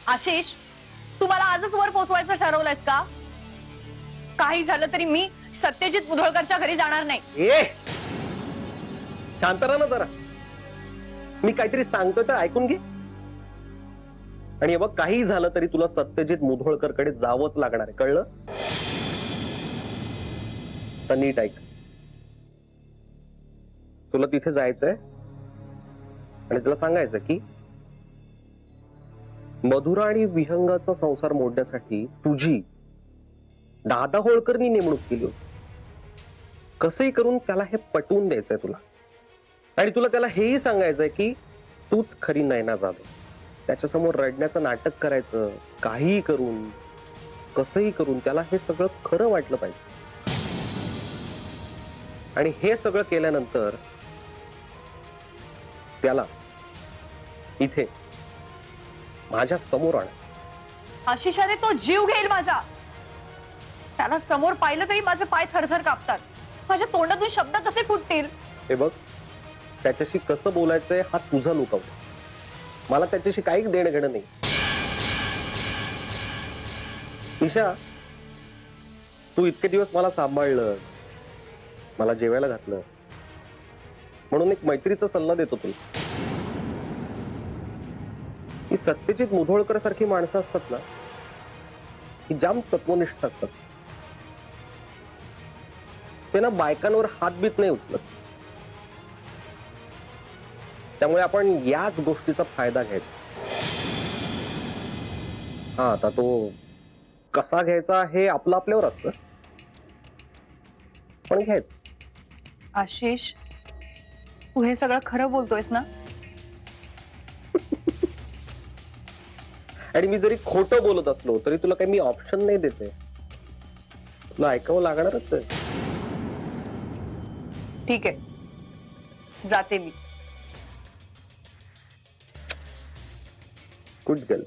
आशिष, तू मला आजच वर पोचवायचं ठरवलंयस का? काही झालं तरी मी सत्यजित मुधोळकरच्या घरी जाणार नाही. ए शांत राहा ना जरा. मी काहीतरी सांगतोय तर ऐकून घे. आणि बघ, काही झालं तरी तुला सत्यजित मुधोळकरकडे जावंच लागणार आहे, कळलं? तर नीट ऐक. तुला तिथे जायचंय आणि तुला सांगायचं की मधुरा आणि विहंगाचा संसार मोडण्यासाठी तुझी दादा होळकरनी नेमणूक केली होती. कसंही करून त्याला हे पटवून द्यायचंय तुला. आणि तुला त्याला हेही सांगायचंय की तूच खरी नयना जाधव. त्याच्यासमोर रडण्याचं नाटक करायचं, काहीही करून, कसंही करून त्याला हे सगळं खरं वाटलं पाहिजे. आणि हे सगळं केल्यानंतर त्याला इथे माझ्या समोर आण. आशिषाने तो जीव घेईल माझा. त्याला समोर पाहिलं तरी माझे पाय थरथर कापतात. माझ्या तोंडातून शब्द कसे फुटतील? हे बघ, त्याच्याशी कसं बोलायचंय हा तुझा लुकाव. मला त्याच्याशी काहीच देणं घेणं नाही. ईशा, तू इतके दिवस मला सांभाळलं, मला जेवायला घातलं, म्हणून एक मैत्रीचा सल्ला देतो तुला. ही सत्यजित मुधोळकर सारखी माणसं असतात ना, ही जाम तत्वनिष्ठ असतात. ते ना बायकांवर हातबीत नाही उचलत. त्यामुळे आपण याच गोष्टीचा फायदा घ्यायचा. हा, आता तो कसा घ्यायचा हे आपलं आपल्यावर असतं, पण घ्यायचं. आशिष, तू हे सगळं खरं बोलतोयस ना? आणि मी जरी खोटं बोलत असलो तरी तुला काही मी ऑप्शन नाही देते. तुला ऐकावं लागणारच आहे. ठीक आहे, जाते मी. Good girl.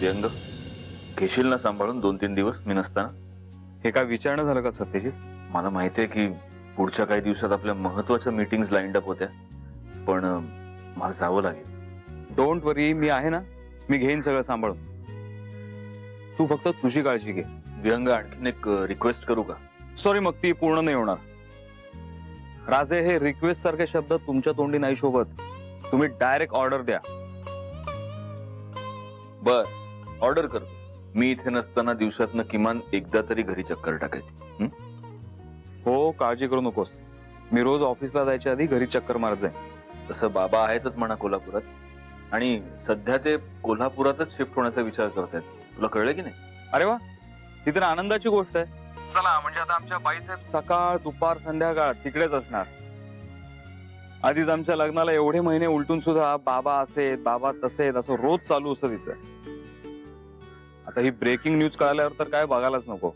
व्यंग, घेशील ना सांभाळून 2-3 दिवस मी नसताना? हे काय विचारणं झालं का सत्यजित? मला माहितीये की पुढच्या काही दिवसात आपल्या महत्वाच्या मीटिंग्स लाईन अप होत्या, पण मला जावं लागेल. डोंट वरी, मी आहे ना. मी घेईन सगळं सांभाळून. तू फक्त तुझी काळजी घे. व्यंग, आणखीन एक रिक्वेस्ट करू का? सॉरी, मग ती पूर्ण नाही होणार. राजे, हे रिक्वेस्ट सारखे शब्द तुमच्या तोंडी नाही शोभत. तुम्ही डायरेक्ट ऑर्डर द्या. बर, ऑर्डर करतो. मी इथे नसताना दिवसातनं किमान एकदा तरी घरी चक्कर टाकायची. हो, काळजी करू नकोस. मी रोज ऑफिसला जायच्या आधी घरी चक्कर मारत जाईन. तसं बाबा आहेतच म्हणा कोल्हापुरात, आणि सध्या ते कोल्हापुरातच शिफ्ट होण्याचा विचार करतायत. तुला कळलं की नाही? अरे वा, ती तर आनंदाची गोष्ट आहे. चला, म्हणजे आता आमच्या बाईसाहेब सकाळ, दुपार, संध्याकाळ तिकडेच असणार. आधीच आमच्या लग्नाला एवढे महिने उलटून सुद्धा बाबा असे, बाबा तसे, असं रोज चालू असं तिचं. आता ही ब्रेकिंग न्यूज कळाल्यावर तर काय बघायलाच नको.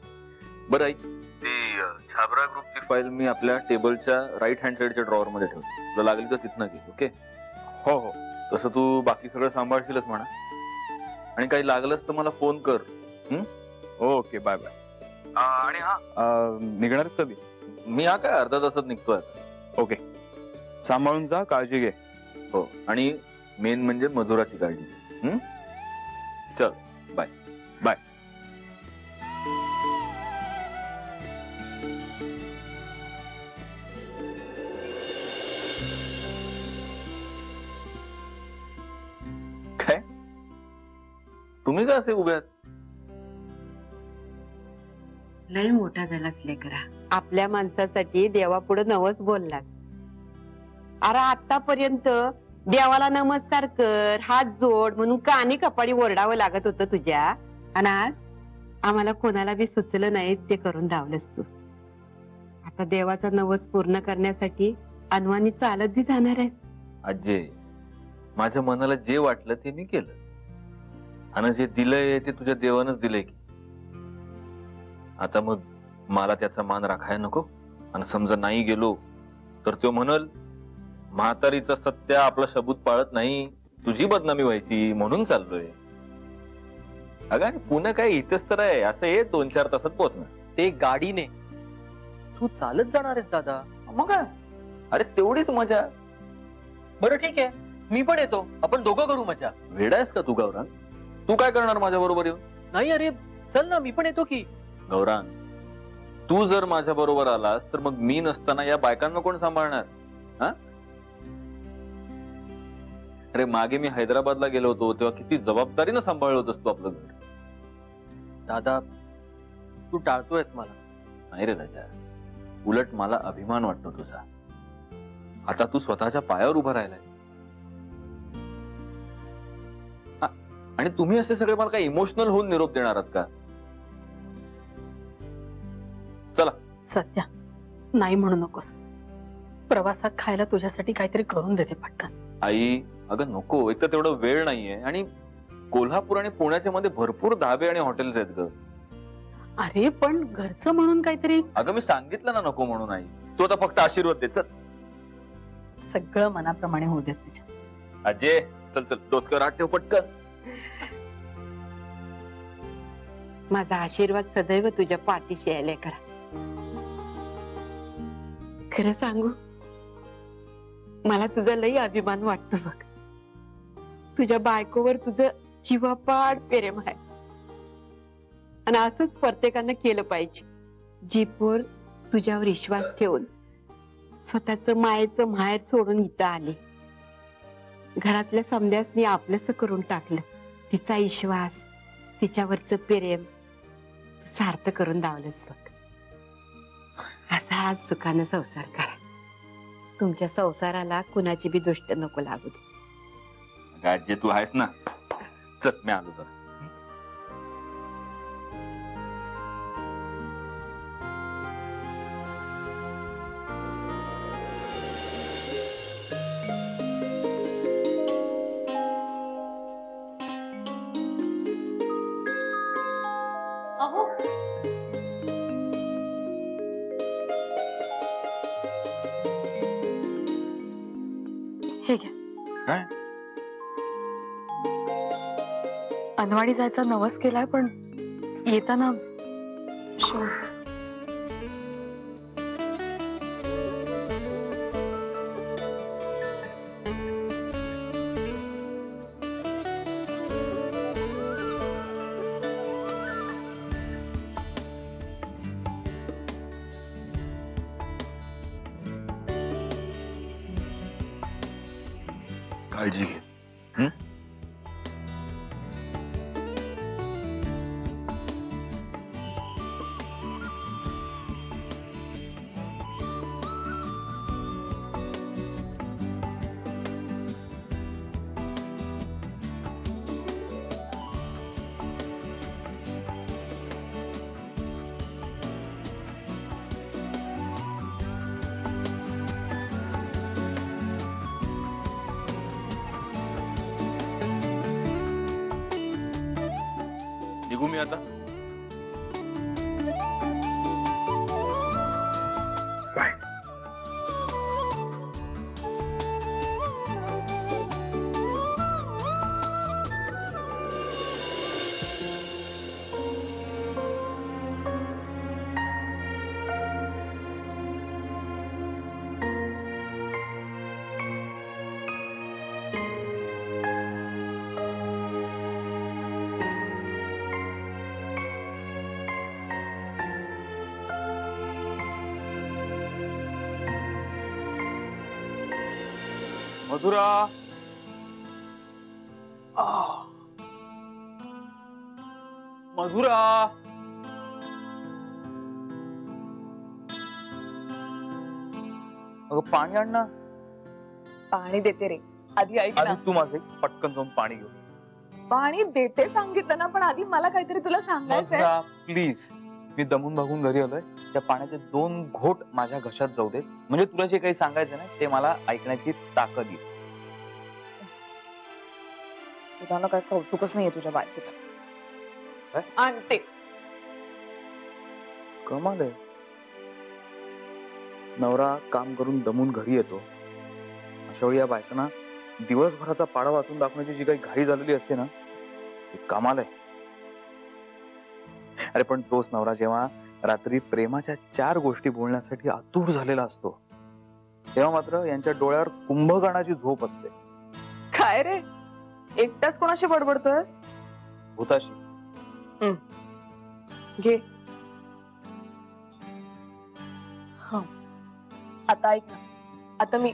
बरं ऐक, ती छाबरा ग्रुपची फाईल मी आपल्या टेबलच्या राईट हँड साईडच्या ड्रॉवर मध्ये ठेवली. तुला लागली तर तिथनं घे. ओके? हो हो. तसं तू बाकी सगळं सांभाळशीलच म्हणा, आणि काही लागलंच तर मला फोन कर. Okay, bye bye. आणि हा, निघणारच कधी? मी हा काय अर्धा तासात निघतोय. ओके, सांभाळून जा, काळजी घे. हो, आणि मेन म्हणजे मधुराची काळजी. चल, बाय बाय. काय तुम्ही का असे उभे आहात? लय मोठा झालाच लेकरा. आपल्या माणसासाठी देवापुढे नवस बोलला. अरे आतापर्यंत देवाला नमस्कार कर, हात जोड म्हणून कानी कपाळी ओरडावं लागत होतं तुझ्या. आणि आज आम्हाला कोणाला बी सुचलं नाही ते करून धावलंस तू. आता देवाचा नवस पूर्ण करण्यासाठी अनवाणी चालत बी जाणार आहे. अजय, माझ्या मनाला जे वाटलं ते मी केलं, आणि जे दिलंय ते तुझ्या देवानच दिलंय की. आता मग मला त्याचा मान राखायला नको? आणि समजा नाही गेलो तर तो म्हणल म्हातारीचं सत्य आपला शबूत पाळत नाही, तुझी बदनामी व्हायची म्हणून चाललोय. अगं आणि पुणे काय इथंच तर आहे, असं ये 2-4 तासात पोहोचणार. ते गाडीने. तू चालत जाणार आहेस दादा? मग काय, अरे तेवढीच मजा. बरं ठीक आहे, मी पण येतो, आपण दोघं करू मजा. वेडा आहेस का तू गौरांग? तू काय करणार माझ्या बरोबर येऊन? नाही अरे चल ना, मी पण येतो की. गौरांग, तू जर माझ्या बरोबर आलास तर मग मी नसताना या बायकांना कोण सांभाळणार? हा? अरे मागे मी हैदराबादला गेलो होतो तेव्हा किती जबाबदारीनं सांभाळलं होतंस तू आपलं घर. दादा तू टाळतोयस मला. नाही रे राजा, उलट मला अभिमान वाटतो तुझा. आता तू स्वतःच्या पायावर उभा राहिलाय. हा, आणि तुम्ही असे सगळे मला काय इमोशनल होऊन निरोप देणार आहात का? चला. सध्या नाही म्हणू नकोस. प्रवासात खायला तुझ्यासाठी काहीतरी करून देते पटकन. आई, अगं नको, एक तर तेवढं वेळ नाहीये आणि कोल्हापूर आणि पुण्याच्या मध्ये भरपूर धाबे आणि हॉटेल्स आहेत ग. अरे पण घरचं म्हणून काहीतरी. अगं मी सांगितलं ना नको म्हणून. आई, तू आता फक्त आशीर्वाद दे. चल. सगळं मनाप्रमाणे होऊ देत तुझ्या. अजय, चल चल, डोसकर आठ ठेव पटकन. माझा आशीर्वाद सदैव तुझ्या पाठीशी यायला करा. खरं सांगू, मला तुझा लई अभिमान वाटतो बघ. तुझ्या बायकोवर तुझं जीवापाड प्रेम आहे आणि असंच प्रत्येकानं केलं पाहिजे. जी पोर तुझ्यावर विश्वास ठेवून स्वतःच मायेचं माहेर सोडून इथं आले, घरातल्या समद्यासनी आपलंस करून टाकलं, तिचा विश्वास, तिच्यावरचं प्रेम तू सार्थ करून दावलंच बघ. असा आज सुखानं संसार करा. तुमच्या संसाराला कुणाची बी दृष्ट नको लागू दे. अजय तू आहेस ना. चल मी आलो तर. अहो हे घ्या. काय? अनवाडी जायचा नवस केलाय पण येताना शूज. काळजी घे. हं? निघू मी आता. मधुरा, मधुरा, अगं पाणी आण ना. पाणी देते रे, आधी ऐक ना. आधी तू माझे पटकन जाऊन पाणी घेऊ. पाणी देते सांगितलं ना, पण आधी मला काहीतरी तुला सांगायचंय. मधुरा प्लीज, मी दमून भागून घरी आलोय. त्या पाण्याचे 2 घोट माझ्या घशात जाऊ देत, म्हणजे तुला जे काही सांगायचं ना ते मला ऐकण्याची ताकद येईल. तुला काय कौतुकच नाहीये तुझ्या बायकोच. काय? आणते. कमाल आहे. नवरा काम करून दमून घरी येतो, अशा वेळी या बायकांना दिवसभराचा पाडा वाचून दाखवण्याची जी काही घाई झालेली असते ना, ती कमाल आहे. अरे पण तोच नवरा जेव्हा रात्री प्रेमाच्या 4 गोष्टी बोलण्यासाठी आतुर झालेला असतो तेव्हा मात्र यांच्या डोळ्यावर कुंभकर्णाची झोप असते. काय रे एकटाच कोणाशी बडबडतोयस? भूताशी. घे. हा आता ऐक ना, आता मी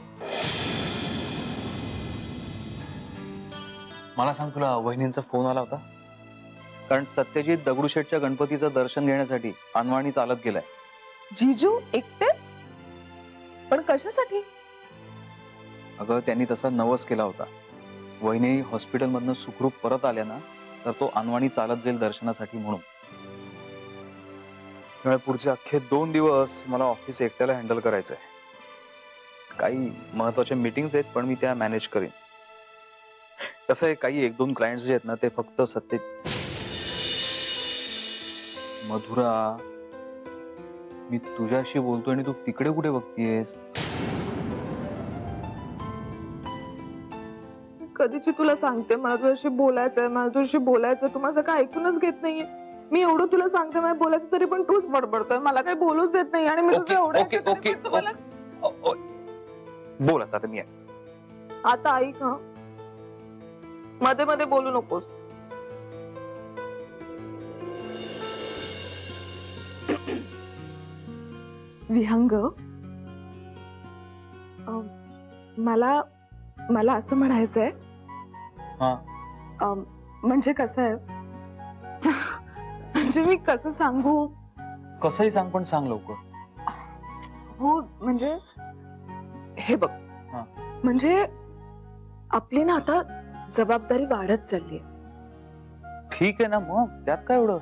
मला सांग, तुला वहिनींचा फोन आला होता? कारण सत्यजित दगडूशेठच्या गणपतीचं दर्शन घेण्यासाठी अनवाणी चालत गेलाय. जीजू एकटे? पण कशासाठी? अगं त्यांनी तसा नवस केला होता. वहिनी हॉस्पिटलमधनं सुखरूप परत आल्या ना तर तो अनवाणी चालत जाईल दर्शनासाठी म्हणून. त्यामुळे पुढचे अख्खे 2 दिवस मला ऑफिस एकट्याला हँडल करायचंय. काही महत्वाच्या मीटिंग्स आहेत पण मी त्या मॅनेज करीन. कसं आहे, काही 1-2 क्लायंट्स जे आहेत ना ते फक्त सत्य. मधुरा, मी तुझ्याशी बोलतोय आणि तू तिकडे कुठे बघतीयस? कधीची तुला सांगते मला तुझ्याशी बोलायचंय, मला तुझ्याशी बोलायचंय, तू माझं काय ऐकूनच घेत नाहीये. मी एवढं तुला सांगते मला बोलायचं तरी पण तूच बडबडतोय, मला काही बोलूच देत नाही. आणि मी तुझं एवढं ओके ओके बोल आता मी आहे. आता ऐक हा, मध्ये मध्ये बोलू नकोस. विहंग, मला मला असं म्हणायचंय, म्हणजे कसं आहे, म्हणजे मी कसं सांगू? कसंही सांग पण सांग लवकर. हो म्हणजे हे बघ, म्हणजे आपली ना आता जबाबदारी वाढत चालली. ठीक आहे ना मग, त्यात काय एवढं?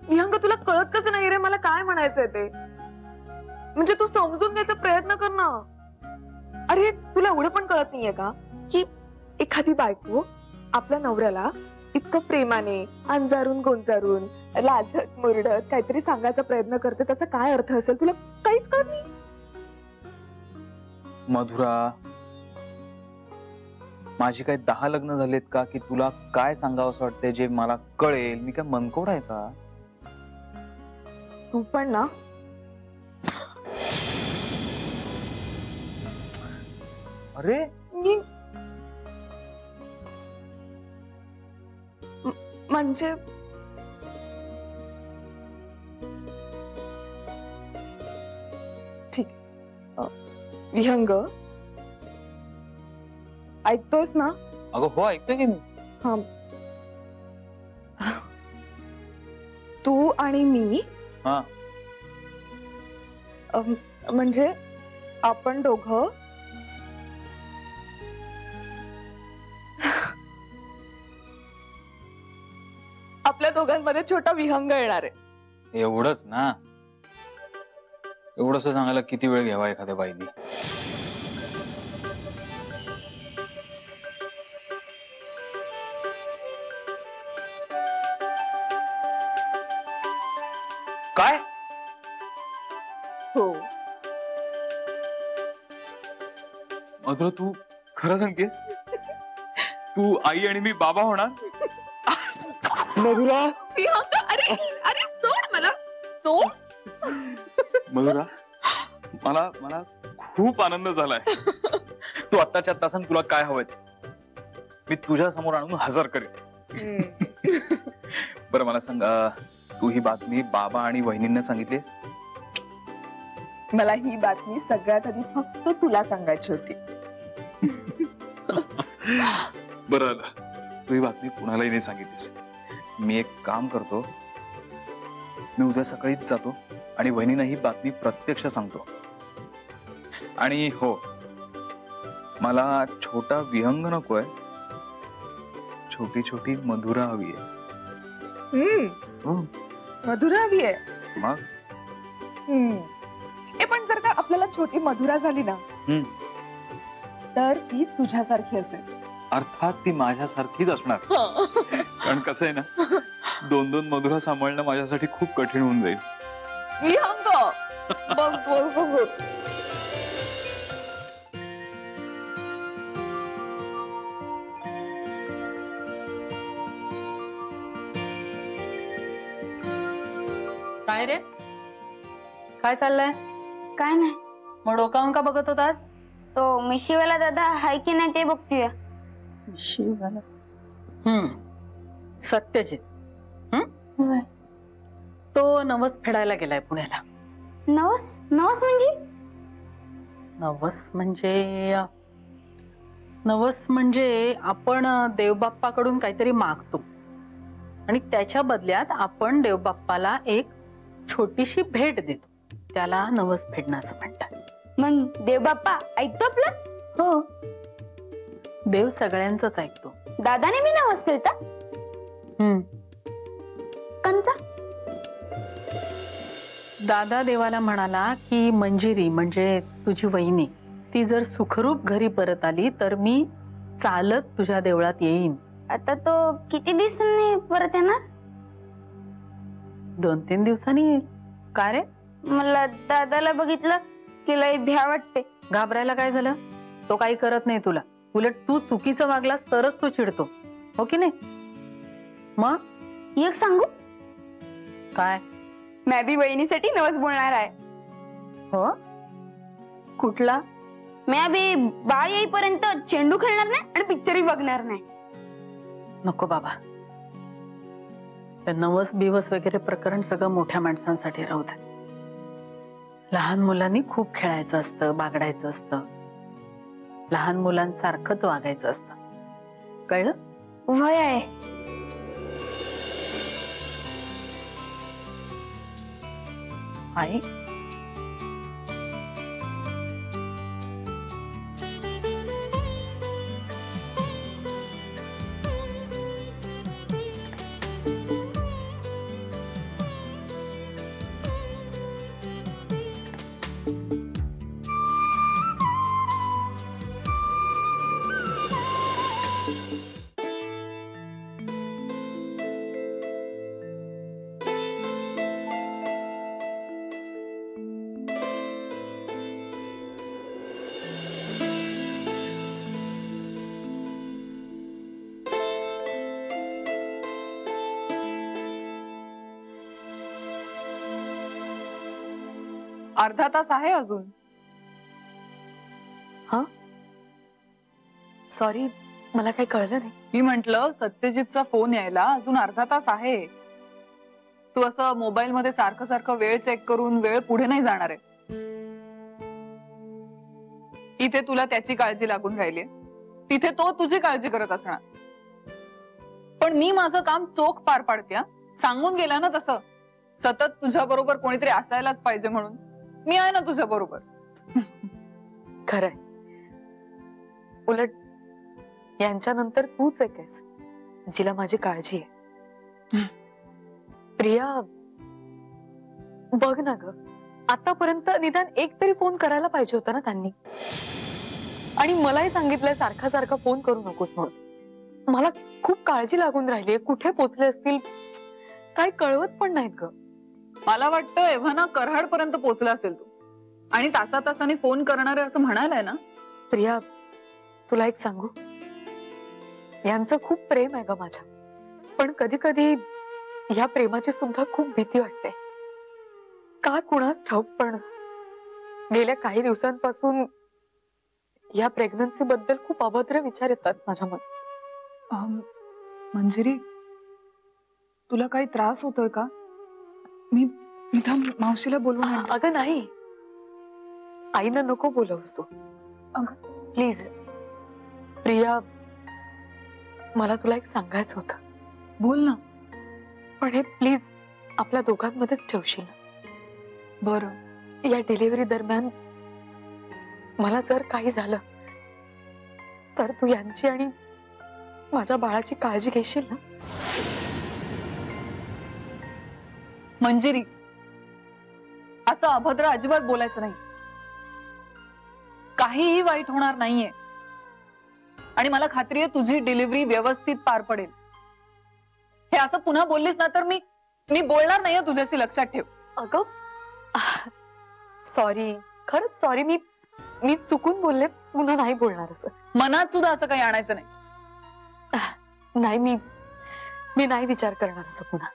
विहंग, तुला कळत कसं नाही रे मला काय म्हणायचंय ते? म्हणजे तू समजून घ्यायचा प्रयत्न कर ना. अरे तुला एवढं पण कळत नाहीये का की एखादी बायको आपल्या नवऱ्याला इतकं प्रेमाने अंजारून गोंजारून लाजत मुरडत काहीतरी सांगायचा प्रयत्न करते, त्याचा काय अर्थ असेल तुला काहीच कळत नाही? मधुरा, माझी काही 10 लग्न झालेत का की तुला काय सांगावं असं वाटतंय जे मला कळेल? मी काय मनकोड आहे का? तू पण ना. अरे मी म्हणजे ठीक. विहंग, ऐकतोस ना? अगं हो, ऐकतोय की मी. हा, तू आणि मी हा म्हणजे आपण दोघं आपल्या दोघांमध्ये छोटा विहंग येणार आहे. एवढंच ना? एवढंच सांगायला किती वेळ घ्यावा एखाद्या बाईनी? काय? हो. मधुरा, तू खरं सांगतेस? तू आई आणि मी बाबा होणार? मधुरा, विहंग, अरे अरे सोड मला, सोड. मधुरा, मला मला खूप आनंद झालाय. तू आत्ताच्या आत्ता सांग तुला काय हवंय, मी तुझ्या समोर आणून हजर करेन. बरं मला सांग, तू ही बातमी बाबा आणि वहिनींना सांगितलीस? मला ही बातमी सगळ्यात आधी फक्त तुला सांगायची होती. बरं, तू ही बातमी कुणालाही नाही सांगितलीस. मी एक काम करतो, मी उद्या सकाळीच जातो आणि वहिनींना ही बातमी प्रत्यक्ष सांगतो. आणि हो, मला छोटा विहंग नकोय, छोटी छोटी मधुरा हवी आहे. मधुरा हवी आहे? मग पण जर का आपल्याला छोटी मधुरा झाली ना तर ती तुझ्यासारखी असेल. अर्थात ती माझ्यासारखीच असणार. कारण कसं आहे ना, 2-2 मधुरा सांभाळणं माझ्यासाठी खूप कठीण होऊन जाईल. विहंग, बघ बघ बघ. काय रे, काय चाललंय? काय नाही, मग डोकावून का बघत होतास? तो मिशीवाला दादा हाय की नाही ते बघतोय. सत्यजित. तो नवस फेडायला गेलाय पुण्याला. नवस नवस म्हणजे? नवस म्हणजे आपण देवबाप्पाकडून काहीतरी मागतो आणि त्याच्या बदल्यात आपण देवबाप्पाला एक छोटीशी भेट देतो. त्याला नवस फेडणं असं म्हणतात. मग देवबाप्पा ऐकतो आपलं? हो, देव सगळ्यांचंच ऐकतो. दादाने मी नवस केलता. कंचा? दादा देवाला म्हणाला की मंजिरी म्हणजे तुझी वहिनी ती जर सुखरूप घरी परत आली तर मी चालत तुझ्या देवळात येईन. आता तो किती दिवसांनी परत येणार? 2-3 दिवसांनी येईल. का रे, मला दादाला बघितलं की लय भ्या वाटते. घाबरायला काय झालं? तो काही करत नाही तुला. उलट तू चुकीचं वागलास तरच तो चिडतो, हो की नाही? मग एक सांगू? काय? मैं बी वहिनीसाठी नवस बोलणार आहे. हो, कुठला? मैं बी बाळ येईपर्यंत चेंडू खेळणार नाही आणि पिक्चरही बघणार नाही. नको बाबा, नवस बिवस वगैरे प्रकरण सगळं मोठ्या माणसांसाठी राहू दे. लहान मुलांनी खूप खेळायचं असतं, बागडायचं असतं, लहान मुलांसारखंच वागायचं असतं. कळलं? वय आहे. आई, अर्धा तास आहे अजून. हा, सॉरी, मला काही कळलं नाही. मी म्हंटल सत्यजितचा फोन यायला अजून अर्धा तास आहे. तू असं मोबाईल मध्ये सारखं सारखं वेळ चेक करून वेळ पुढे नाही जाणार आहे. इथे तुला त्याची काळजी लागून राहिली, तिथे तो तुझी काळजी करत असणार. पण मी माझं काम चोख पार पाडते. सांगून गेला ना तसं, सतत तुझ्या बरोबर कोणीतरी असायलाच पाहिजे म्हणून. मी आहे ना तुझ्या बरोबर. खरंय. उलट यांच्यानंतर तूच एक आहेस जिला माझी काळजी आहे. प्रिया, बघ ना ग, आतापर्यंत निदान एक तरी फोन करायला पाहिजे होता ना त्यांनी. आणि मलाही सांगितलंय सारखा सारखा फोन करू नकोस म्हणून. मला खूप काळजी लागून राहिली. कुठे पोचले असतील काही कळवत पण नाहीत ग. मला वाटतं एव्हाना कराड पर्यंत पोहोचला असेल तू, आणि तासा तासाने फोन करणार आहे असं म्हणायलाय ना. प्रिया, तुला एक सांगू, यांचं खूप प्रेम आहे ग माझ्या. पण कधी कधी या प्रेमाची सुद्धा खूप भीती वाटते. का कुणाच ठाऊक, पण गेल्या काही दिवसांपासून या प्रेग्नन्सी बद्दल खूप अभद्र विचार येतात माझ्या मनात. मंजिरी, तुला काही त्रास होतोय का? मी मावशीला बोलवून. अगं नाही, आईनं नको बोलवस तू. प्लीज प्रिया, मला तुला एक सांगायचं होतं. बोल ना. पण हे प्लीज आपल्या दोघांमध्येच ठेवशील ना? बरं. या डिलिव्हरी दरम्यान मला जर काही झालं तर तू यांची आणि माझ्या बाळाची काळजी घेशील ना? मंजिरी, असं अभद्र अजिबात बोलायचं नाही. काहीही वाईट होणार नाहीये आणि मला खात्री आहे तुझी डिलिव्हरी व्यवस्थित पार पडेल. हे असं पुन्हा बोललीस ना तर मी बोलणार नाहीये तुझ्याशी, लक्षात ठेव. अगं सॉरी, खरंच सॉरी. मी चुकून बोलले, पुन्हा नाही बोलणार असं. मनात सुद्धा असं काही आणायचं नाही. नाही, मी नाही विचार करणार असं पुन्हा.